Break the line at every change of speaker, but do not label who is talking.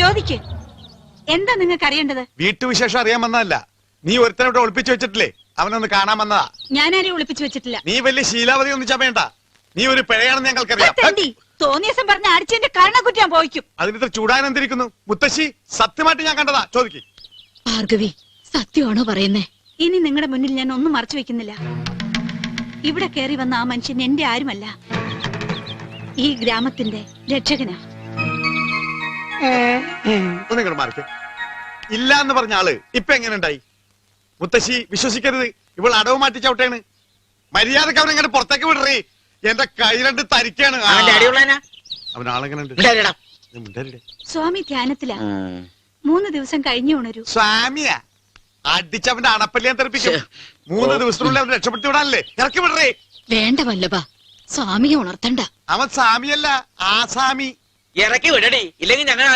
ചോദിക്ക്. എന്താ നിങ്ങൾക്ക് അറിയേണ്ടത്?
വീട്ടുവിശേഷം അറിയാൻ വന്നതല്ല. നീ ഒരുത്തനോട്ട് ഒളിപ്പിച്ചു വെച്ചിട്ടില്ലേ? അവനൊന്ന് കാണാൻ വന്നതാ.
ഞാനാരെയും ഒളിപ്പിച്ചു വെച്ചിട്ടില്ല.
നീ വലിയ ശീലാവതി ഒന്നും ചമയണ്ട. നീ ഒരു പിഴയാണെന്ന് ഞങ്ങൾക്കറിയാം.
തോന്നിയസം പറഞ്ഞ അടിച്ചെന്റെ കരണക്കുറ്റി ഞാൻ പോയിക്കും.
അതിനിത്ര ചൂടാനെന്തിരിക്കുന്നു? മുത്തശ്ശി, സത്യമായിട്ട് ഞാൻ കണ്ടതാ. ചോദിക്ക്.
ഭാർഗവി, സത്യമാണോ പറയുന്നേ? ഇനി നിങ്ങളുടെ മുന്നിൽ ഞാൻ ഒന്നും മറച്ചു വെക്കുന്നില്ല. ഇവിടെ കയറി വന്ന ആ മനുഷ്യൻ എന്റെ ആരുമല്ല, ഈ ഗ്രാമത്തിന്റെ രക്ഷകനാ.
ഒന്നിങ്ങോട്ട് മാറിക്കേ. ഇല്ല എന്ന് പറഞ്ഞ ആള് ഇപ്പൊ എങ്ങനെ ഉണ്ടായി? മുത്തശ്ശി വിശ്വസിക്കരുത്, ഇവൾ അടവ് മാറ്റി ചവിട്ടേണ്. മര്യാദക്ക് അവൻ എങ്ങനെ പുറത്തേക്ക് വിടറേ. എന്റെ കൈ രണ്ട് തരിക്കാണ്. അവൻ ആളെങ്ങനെ?
സ്വാമി ധ്യാനത്തിലാ. 3 ദിവസം കഴിഞ്ഞു ഉണരൂ.
സ്വാമിയാ? അടിച്ചവന്റെ അണപ്പല്ലിയാൻ തെറിപ്പിക്കും. 3 ദിവസത്തിനുള്ളിൽ അവൻ രക്ഷപ്പെടുത്തി വിടാനല്ലേ? ഇറക്കി വിടറേ.
വേണ്ട വല്ലഭ, സ്വാമിയെ ഉണർത്തണ്ട.
അവൻ സ്വാമിയല്ല, ആസാമി.
ഇറക്കി വിടടി, ഇല്ലെങ്കിൽ ഞങ്ങൾ